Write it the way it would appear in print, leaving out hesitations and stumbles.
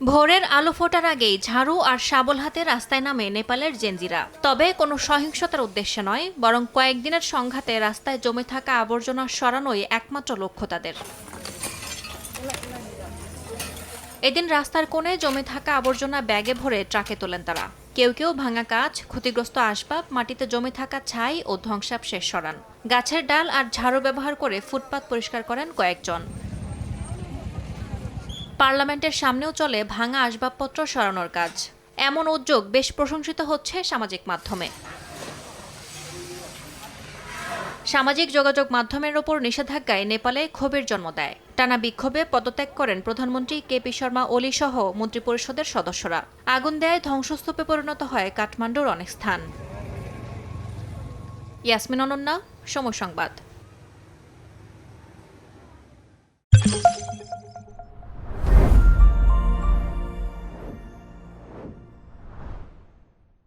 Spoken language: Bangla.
ভোরের আলো ফোটার আগেই ঝাড়ু আর শাবল হাতে রাস্তায় নামে নেপালের জেনজিরা। তবে কোনো সহিংসতার উদ্দেশ্যে নয়, বরং কয়েকদিনের সংঘাতে রাস্তায় জমে থাকা আবর্জনা সরানোই একমাত্র লক্ষ্য তাদের। এদিন রাস্তার কোণে জমে থাকা আবর্জনা ব্যাগে ভরে ট্রাকে তোলেন তারা। কেউ কেউ ভাঙা কাঁচ, ক্ষতিগ্রস্ত আসবাব, মাটিতে জমে থাকা ছাই ও ধ্বংসাবশেষ সরান। গাছের ডাল আর ঝাড়ু ব্যবহার করে ফুটপাত পরিষ্কার করেন কয়েকজন। পার্লামেন্টের সামনেও চলে ভাঙা আসবাবপত্র সরানোর কাজ। এমন উদ্যোগ বেশ প্রশংসিত হচ্ছে সামাজিক মাধ্যমে। সামাজিক যোগাযোগ মাধ্যমের ওপর নিষেধাজ্ঞায় নেপালে ক্ষোভের জন্ম দেয়। টানা বিক্ষোভে পদত্যাগ করেন প্রধানমন্ত্রী কেপি শর্মা ওলি সহ মন্ত্রিপরিষদের সদস্যরা। আগুন দেয় ধ্বংসস্তূপে পরিণত হয় কাঠমান্ডুর অনেক স্থান। ইয়াসমিন অনন্যা, সময় সংবাদ।